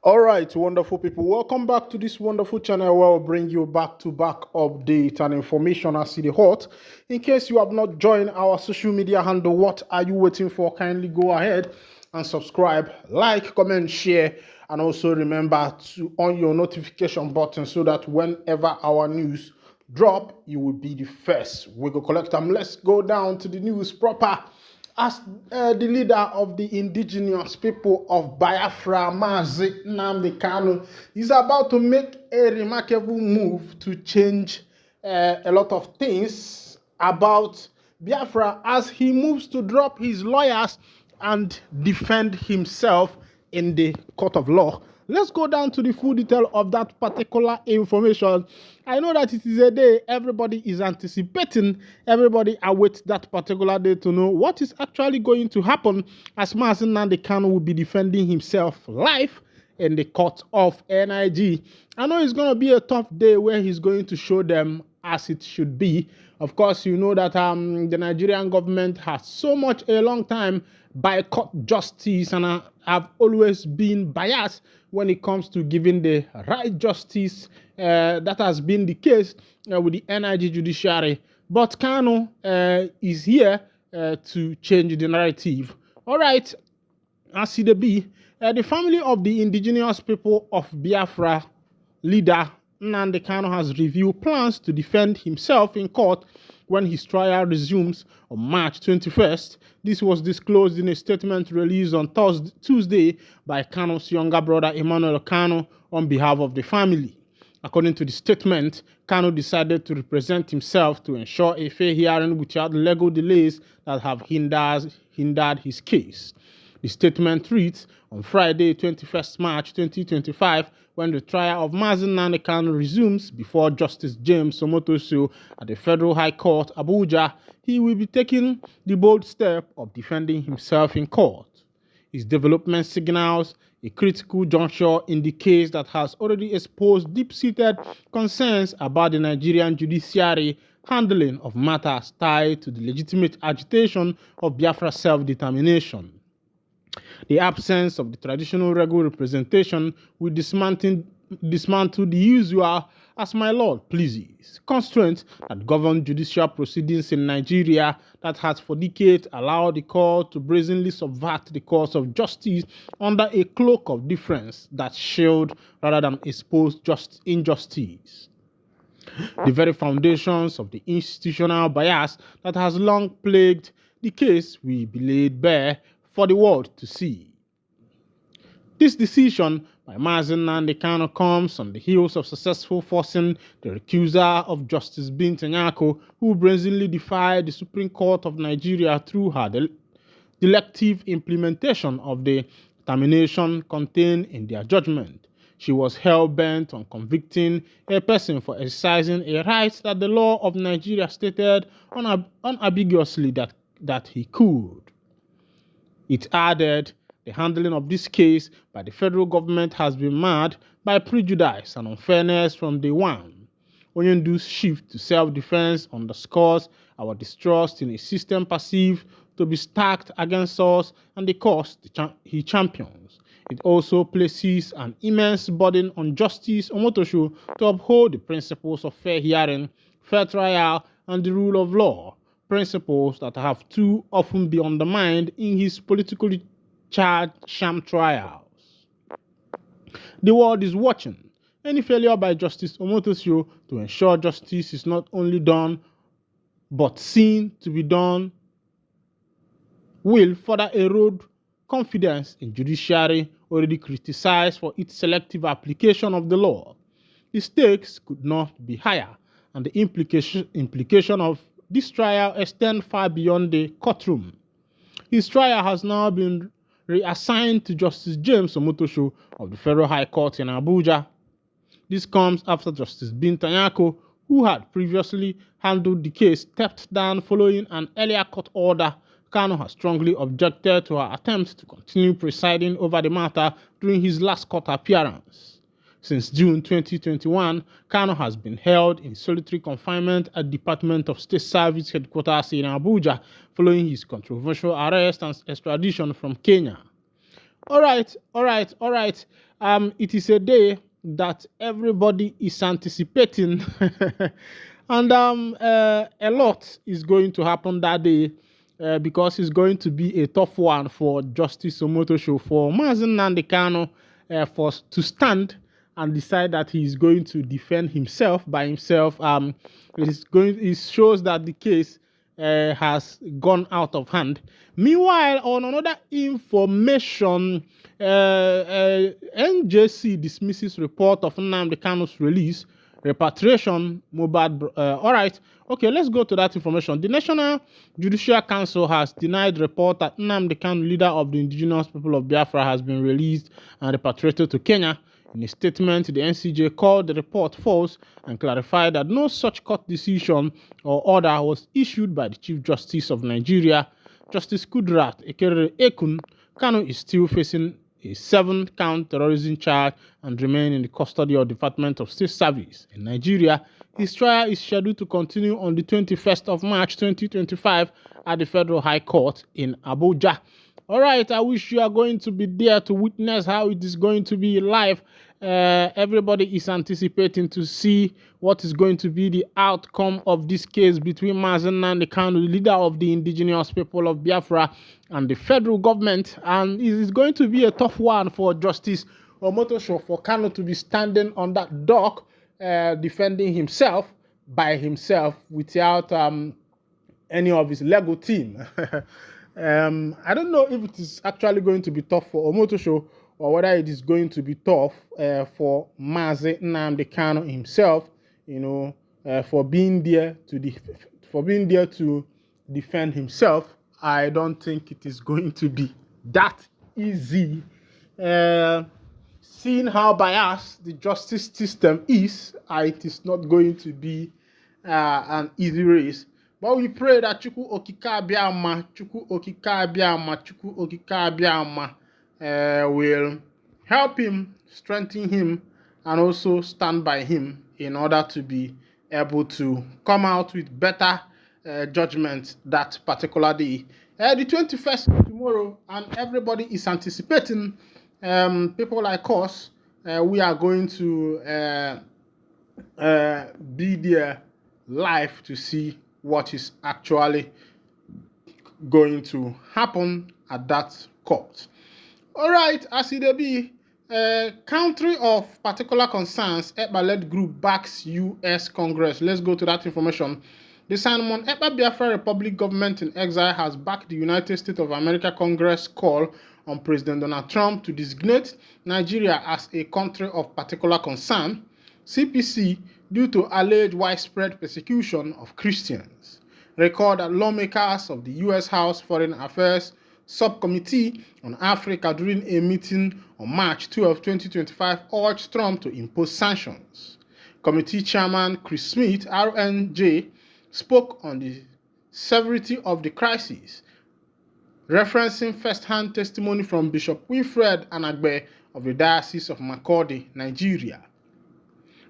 All right, wonderful people. Welcome back to this wonderful channel where we'll bring you back-to-back update and information as the hot. In case you have not joined our social media handle, what are you waiting for? Kindly go ahead and subscribe, like, comment, share, and also remember to on your notification button so that whenever our news drop, you will be the first. We go collect them. Let's go down to the news proper. As the leader of the indigenous people of Biafra, Kanu, is about to make a remarkable move to change a lot of things about Biafra as he moves to drop his lawyers and defend himself in the court of law. Let's go down to the full detail of that particular information. I know that it is a day everybody is anticipating. Everybody awaits that particular day to know what is actually going to happen as Nnamdi Kanu will be defending himself live in the court of NIG. I know it's going to be a tough day where he's going to show them as it should be. Of course, you know that the Nigerian government has so much a long time boycott justice and have always been biased when it comes to giving the right justice. That has been the case with the NIG judiciary. But Kanu is here to change the narrative. All right, as it be, the family of the indigenous people of Biafra leader Nnamdi Kanu has revealed plans to defend himself in court when his trial resumes on March 21st. This was disclosed in a statement released on Tuesday by Kanu's younger brother Emmanuel Kanu on behalf of the family. According to the statement, Kanu decided to represent himself to ensure a fair hearing without legal delays that have hindered his case. The statement reads, on Friday, 21st March 2025, when the trial of Nnamdi Kanu resumes before Justice James Omotosho at the Federal High Court, Abuja, he will be taking the bold step of defending himself in court. His development signals a critical juncture in the case that has already exposed deep-seated concerns about the Nigerian judiciary handling of matters tied to the legitimate agitation of Biafra self-determination. The absence of the traditional regal representation will dismantle the usual as my Lord pleases constraints that govern judicial proceedings in Nigeria that has for decades allowed the court to brazenly subvert the course of justice under a cloak of difference that shield rather than expose injustice. The very foundations of the institutional bias that has long plagued the case will be laid bare for the world to see. This decision by Nnamdi Kanu comes on the heels of successful forcing the recuser of Justice Binta Nyako, who brazenly defied the Supreme Court of Nigeria through her delective implementation of the termination contained in their judgment. She was hell-bent on convicting a person for exercising a right that the law of Nigeria stated unambiguously that he could. It added, the handling of this case by the federal government has been marred by prejudice and unfairness from day one. Onyendu's shift to self-defense underscores our distrust in a system perceived to be stacked against us and the cause he champions. It also places an immense burden on Justice Omotosho to uphold the principles of fair hearing, fair trial, and the rule of law, principles that have too often been undermined in his politically charged sham trials. The world is watching. Any failure by Justice Omotosho to ensure justice is not only done but seen to be done will further erode confidence in judiciary already criticized for its selective application of the law. The stakes could not be higher, and the implication of this trial extend far beyond the courtroom. His trial has now been reassigned to Justice James Omotosho of the Federal High Court in Abuja. This comes after Justice Binta Nyako, who had previously handled the case, stepped down following an earlier court order. Kanu has strongly objected to her attempt to continue presiding over the matter during his last court appearance. Since June 2021, Kanu has been held in solitary confinement at Department of State Service headquarters in Abuja following his controversial arrest and extradition from Kenya. All right, all right, all right. It is a day that everybody is anticipating, and a lot is going to happen that day, because it's going to be a tough one for Justice Omotosho, for Mazen Nnamdi Kanu, for to stand and decide that he is going to defend himself by himself. It shows that the case has gone out of hand. Meanwhile, on another information, NJC dismisses report of Nnamdi Kanu's release, repatriation, Mohbad. All right, okay, let's go to that information. The National Judicial Council has denied report that Nnamdi Kanu, leader of the indigenous people of Biafra, has been released and repatriated to Kenya. In a statement, the NCJ called the report false and clarified that no such court decision or order was issued by the Chief Justice of Nigeria, Justice Kudrat Ekun. Kanu is still facing a 7-count terrorism charge and remain in the custody of the Department of State Service in Nigeria. His trial is scheduled to continue on the 21st of March 2025 at the Federal High Court in Abuja. All right, I wish you are going to be there to witness how it is going to be live. Everybody is anticipating to see what is going to be the outcome of this case between Mazen Nnamdi Kanu, the leader of the indigenous people of Biafra, and the federal government. And it is going to be a tough one for Justice Omotosho, for Kanu to be standing on that dock, defending himself by himself without any of his legal team. I don't know if it is actually going to be tough for Omotosho or whether it is going to be tough for Mazen Nnamdi Kanu himself, for being there to defend himself. I don't think it is going to be that easy. Seeing how biased the justice system is, it is not going to be an easy race. But we pray that Chukwu Okike Abiama will help him, strengthen him, and also stand by him in order to be able to come out with better judgment that particular day. The 21st tomorrow, and everybody is anticipating. People like us, we are going to be there live to see what is actually going to happen at that court. All right, as it be, country of particular concerns, Ekpa-led group backs U.S. Congress. Let's go to that information. The Simon Ekpa Biafra Republic government in exile has backed the United States of America Congress call on President Donald Trump to designate Nigeria as a country of particular concern, CPC, due to alleged widespread persecution of Christians. Record that lawmakers of the U.S. House Foreign Affairs Subcommittee on Africa during a meeting on March 12, 2025 urged Trump to impose sanctions. Committee Chairman Chris Smith, RNJ, spoke on the severity of the crisis, referencing first-hand testimony from Bishop Wilfred Anagbe of the Diocese of Makurdi, Nigeria.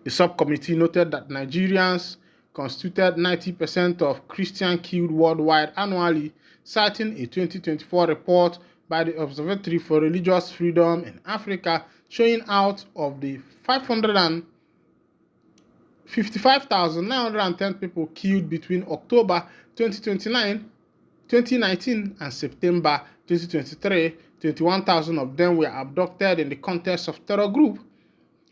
The subcommittee noted that Nigerians constituted 90% of Christians killed worldwide annually, citing a 2024 report by the Observatory for Religious Freedom in Africa showing out of the 555,910 people killed between October 2019 and September 2023, 21,000 of them were abducted in the context of terror group.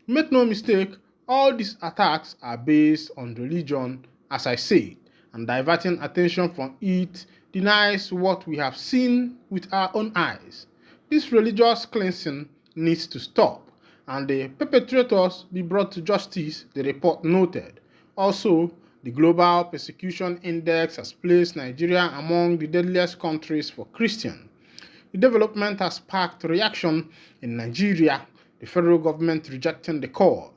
Make no mistake, all these attacks are based on religion, as I said, and diverting attention from it denies what we have seen with our own eyes. This religious cleansing needs to stop, and the perpetrators be brought to justice, the report noted. Also, the Global Persecution Index has placed Nigeria among the deadliest countries for Christians. The development has sparked reaction in Nigeria, the federal government rejecting the call.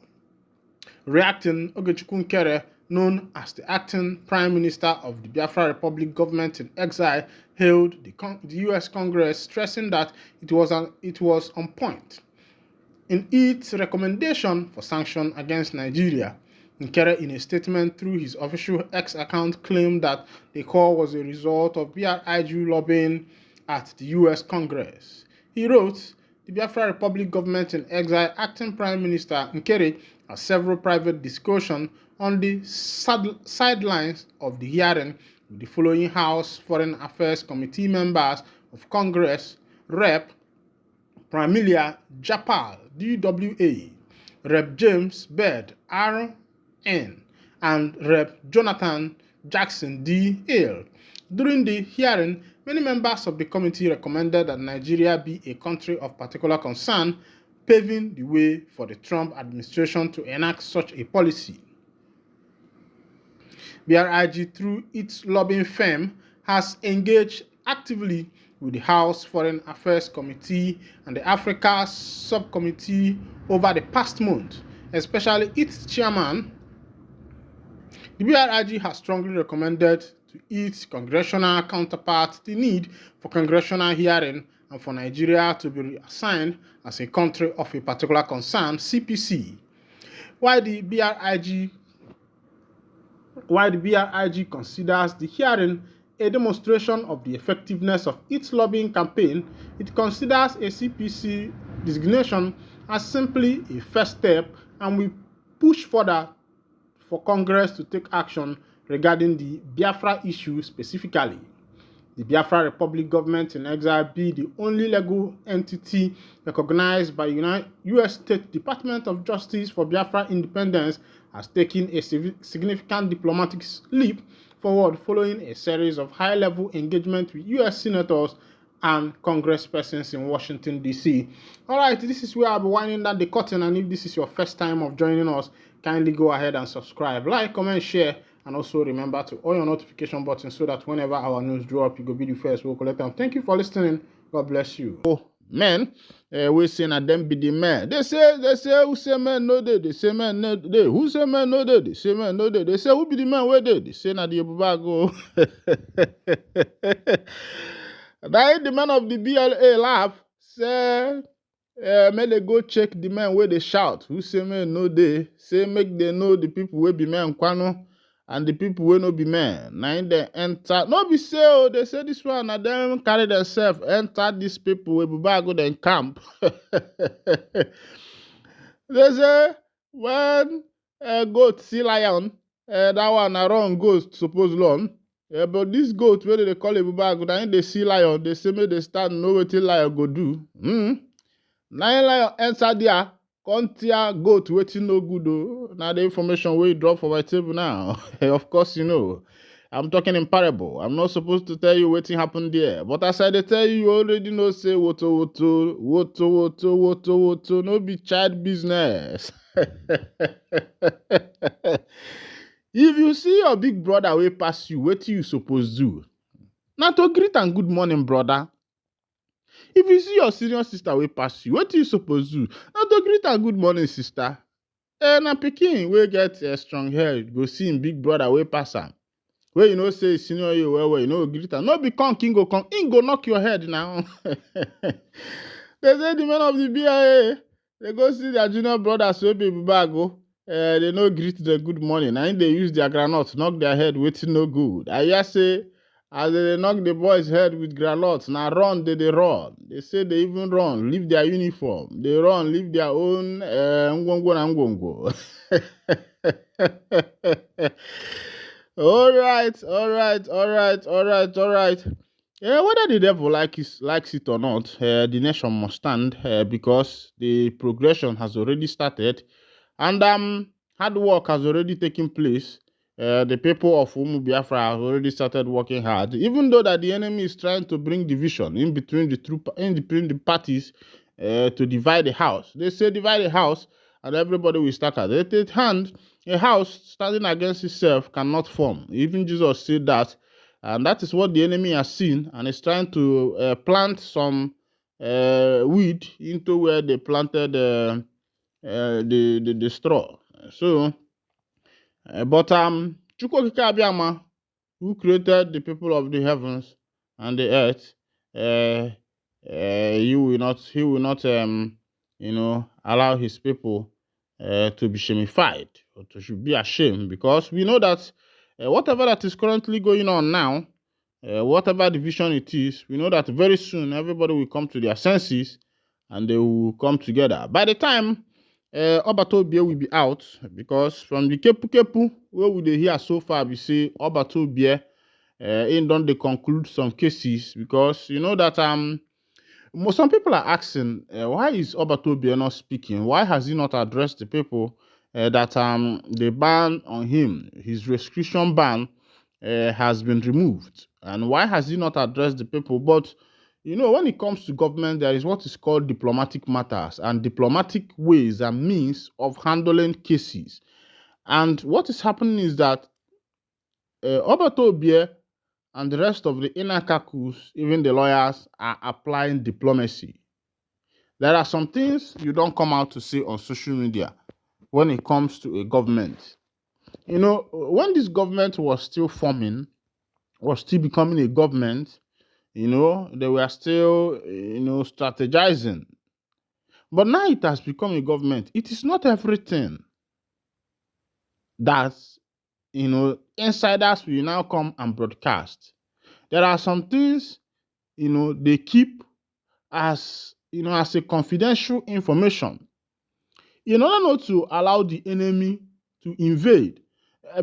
Reacting, Ogechukwu Nkere, known as the acting Prime Minister of the Biafra Republic government in exile, hailed the U.S. Congress, stressing that it was on point. In its recommendation for sanctions against Nigeria, Nkere, in a statement through his official X account, claimed that the call was a result of BRIG lobbying at the U.S. Congress. He wrote, the Biafra Republic government in exile, acting Prime Minister Nkere, has several private discussions on the sidelines of the hearing with the following House Foreign Affairs Committee members of Congress: Rep. Pramilia Japal, DWA, Rep. James Bird, RN, and Rep. Jonathan Jackson, DL. During the hearing, many members of the committee recommended that Nigeria be a country of particular concern, paving the way for the Trump administration to enact such a policy. BRIG, through its lobbying firm, has engaged actively with the House Foreign Affairs Committee and the Africa Subcommittee over the past month, especially its chairman. The BRIG has strongly recommended to its congressional counterpart the need for congressional hearing and for Nigeria to be reassigned as a country of a particular concern, CPC. While the BRIG considers the hearing a demonstration of the effectiveness of its lobbying campaign, it considers a CPC designation as simply a first step and will push further for Congress to take action regarding the Biafra issue specifically. The Biafra Republic government in exile be the only legal entity recognized by U.S. State Department of Justice for Biafra independence has taken a significant diplomatic leap forward following a series of high-level engagement with U.S. senators and congresspersons in Washington, D.C. All right, this is where I'll be winding down the curtain, and if this is your first time of joining us, kindly go ahead and subscribe, like, comment, share, and also remember to on your notification button so that whenever our news drop, you go be the first we'll collect them. Thank you for listening. God bless you. Oh, men, we say na them be the men. They say who say men no they say men no they. Who say men no they say men no they. They say who be the man where they say na the Yoruba. That the man of the BLA laugh say may they go check the men where they shout. Who say men no they say make they know the people where be men Kanu. And the people will not be men. Now they enter. No be say, oh, they say this one, and them carry themselves, enter these people will be back with them camp. They say, when a goat see lion, that one a wrong goat, suppose long. But this goat, where they call it back, then they see lion, they say, may they start know what the lion go do. Now lion enter there. Contia goat waiting no good though. Now the information we drop for my table now. Of course, you know. I'm talking in parable. I'm not supposed to tell you what happened there. But as I tell you, you already know say woto. No be child business. If you see your big brother way pass you, what you supposed to do? Now to greet and good morning, brother. If you see your senior sister will pass you, what you supposed to do? Not to greet her good morning, sister. Na pikin will get a strong head. Go see him big brother will pass her. Where you know say senior you well, you know greet her. No be come, king go come. In go knock your head now. They say the men of the BIA, they go see their junior brothers will be back go. They no greet the good morning. And they use their granite, knock their head, waiting no good. I just say, as they knock the boys' head with granules, now run, they run. They say they even run, leave their uniform. They run, leave their own ngongo. All right. Whether the devil likes it or not, the nation must stand because the progression has already started, and hard work has already taken place. The people of Biafra have already started working hard, even though that the enemy is trying to bring division in between the parties to divide the house. They say divide the house and everybody will start at it. Hand a house standing against itself cannot form. Even Jesus said that, and that is what the enemy has seen, and is trying to plant some weed into where they planted the straw. So. But Chukwokike Abiyama, who created the people of the heavens and the earth, he will not allow his people to be shamified or to be ashamed, because we know that whatever that is currently going on now, whatever division it is, we know that very soon everybody will come to their senses and they will come together. By the time Obatobie will be out, because from the kepu where we dey hear so far, we say Obatobie in don dey conclude some cases, because you know that some people are asking, why is Obatobie not speaking? Why has he not addressed the people that the ban on him, his restriction ban, has been removed? And why has he not addressed the people? But you know, when it comes to government, there is what is called diplomatic matters and diplomatic ways and means of handling cases. And what is happening is that Obatobie and the rest of the inner caucus, even the lawyers, are applying diplomacy. There are some things you don't come out to say on social media when it comes to a government. You know, when this government was still forming, was still becoming a government, you know, they were still, strategizing. But now it has become a government. It is not everything that, insiders will now come and broadcast. There are some things, they keep as, as a confidential information in order not to allow the enemy to invade.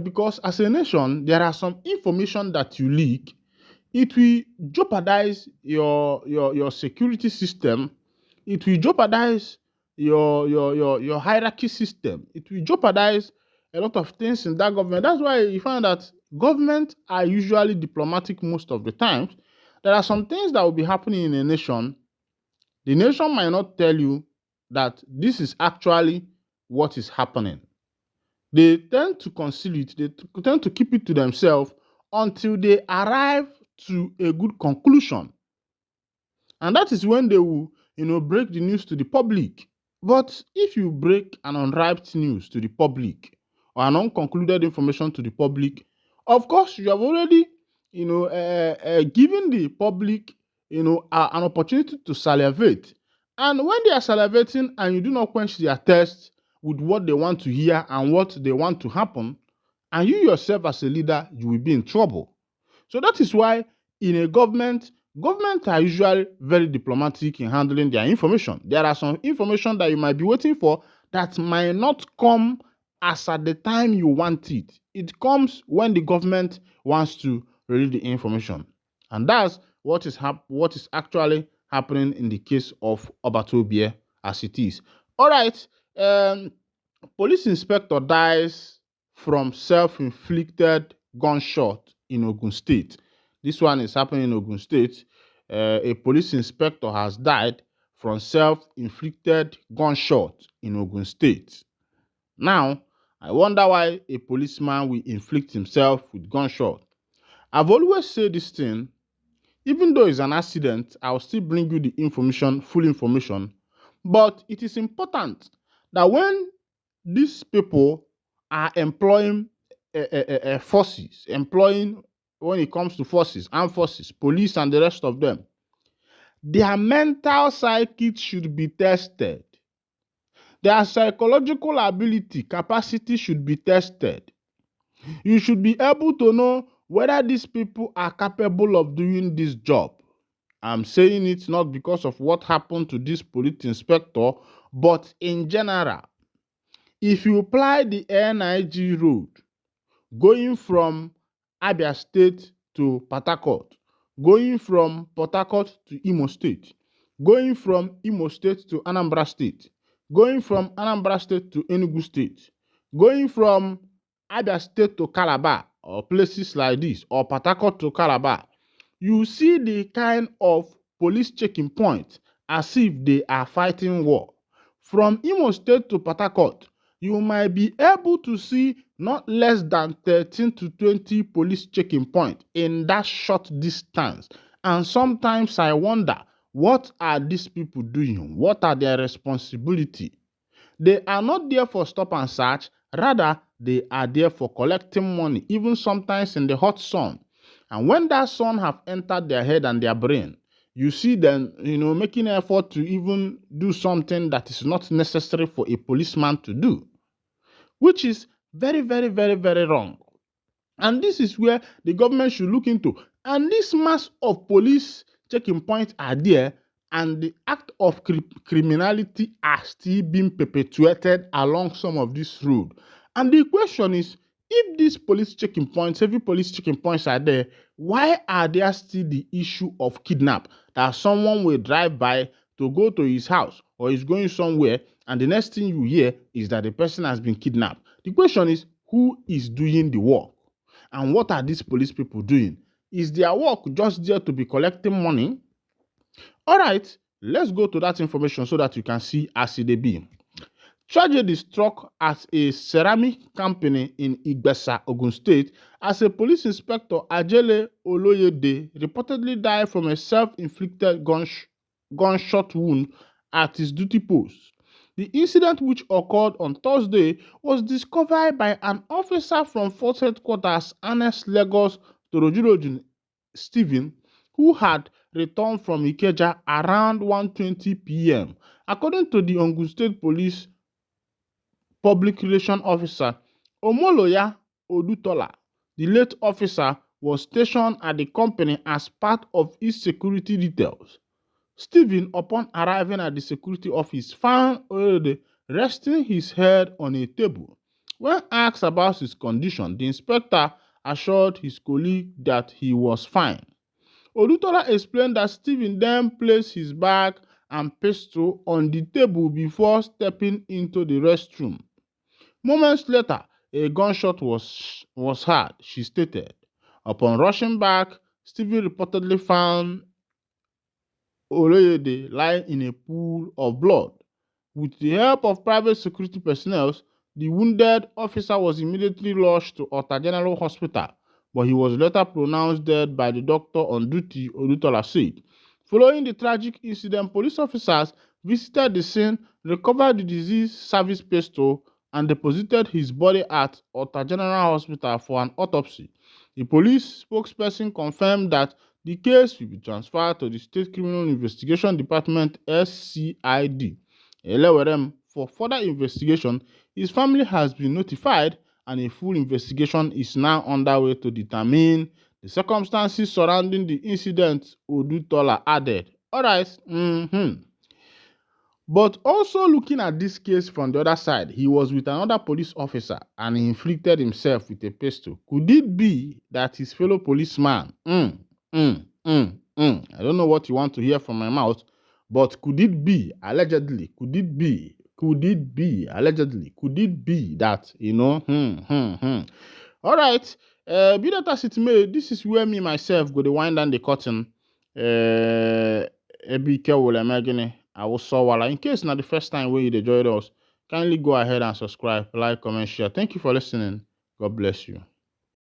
Because as a nation, there are some information that you leak, it will jeopardize your security system. It will jeopardize your hierarchy system. It will jeopardize a lot of things in that government. That's why you find that government are usually diplomatic most of the times. There are some things that will be happening in a nation. The nation might not tell you that this is actually what is happening. They tend to conceal it. They tend to keep it to themselves until they arrive to a good conclusion. And that is when they will, break the news to the public. But if you break an unripe news to the public or an unconcluded information to the public, of course, you have already, given the public, an opportunity to salivate. And when they are salivating and you do not quench their thirst with what they want to hear and what they want to happen, and you yourself as a leader, you will be in trouble. So that is why in a government are usually very diplomatic in handling their information. There are some information that you might be waiting for that might not come as at the time you want it. It comes when the government wants to release the information. And that's what is actually happening in the case of Obatobie as it is. All right. Police inspector dies from self-inflicted gunshot in Ogun State. This one is happening in Ogun State. A police inspector has died from self-inflicted gunshot in Ogun State. Now, I wonder why a policeman will inflict himself with gunshot. I've always said this thing, even though it's an accident, I'll still bring you the information, full information. But it is important that when these people are employing forces, when it comes to forces, armed forces, police and the rest of them, their mental psyche should be tested. Their psychological ability, capacity should be tested. You should be able to know whether these people are capable of doing this job. I'm saying it not because of what happened to this police inspector, but in general. If you apply the NIG road, going from Abia State to Port Harcourt, going from Port Harcourt to Imo State, going from Imo State to Anambra State, going from Anambra State to Enugu State, going from Abia State to Calabar, or places like this, or Port Harcourt to Calabar, you see the kind of police checking point as if they are fighting war. From Imo State to Port Harcourt, you might be able to see not less than 13 to 20 police checking points in that short distance. And sometimes I wonder, what are these people doing? What are their responsibility? They are not there for stop and search. Rather, they are there for collecting money, even sometimes in the hot sun. And when that sun have entered their head and their brain, you see them, making an effort to even do something that is not necessary for a policeman to do, which is very, very, very, very wrong. And this is where the government should look into. And this mass of police checking points are there, and the act of criminality are still being perpetuated along some of this road. And the question is, if these police checking points, every police checking points are there, why are there still the issue of kidnap? That someone will drive by to go to his house or is going somewhere, and the next thing you hear is that the person has been kidnapped. The question is, who is doing the work? And what are these police people doing? Is their work just there to be collecting money? All right, let's go to that information so that you can see as it be. Tragedy struck at a ceramic company in Igbesa, Ogun State, as a police inspector, Ajele Oloyede, reportedly died from a self-inflicted gunshot wound at his duty post. The incident, which occurred on Thursday, was discovered by an officer from Force Headquarters, Annex Lagos Torojurojun, Stephen, who had returned from Ikeja around 1:20 p.m. According to the Ogun State Police Public Relations Officer, Omoloya Odutola, the late officer, was stationed at the company as part of its security details. Stephen, upon arriving at the security office, found Oyede resting his head on a table. When asked about his condition, the inspector assured his colleague that he was fine. Odutola explained that Stephen then placed his bag and pistol on the table before stepping into the restroom. Moments later, a gunshot was heard, she stated. Upon rushing back, Stephen reportedly found Oloyede lying in a pool of blood. With the help of private security personnel, the wounded officer was immediately rushed to Ota General Hospital, but he was later pronounced dead by the doctor on duty, Odutola said. Following the tragic incident, police officers visited the scene, recovered the deceased service pistol, and deposited his body at Ota General Hospital for an autopsy. The police spokesperson confirmed that the case will be transferred to the State Criminal Investigation Department (SCID) Elewerem for further investigation. His family has been notified, and a full investigation is now underway to determine the circumstances surrounding the incident, Odutola added. All right. But also looking at this case from the other side, he was with another police officer and he inflicted himself with a pistol. Could it be that his fellow policeman, I don't know what you want to hear from my mouth, but could it be, allegedly, could it be, allegedly, could it be that, All right, be that as it may, this is where me myself go to wind down the curtain. Ebike will imagine I will saw while in case not the first time when you join us, kindly go ahead and subscribe, like, comment, share. Thank you for listening. God bless you.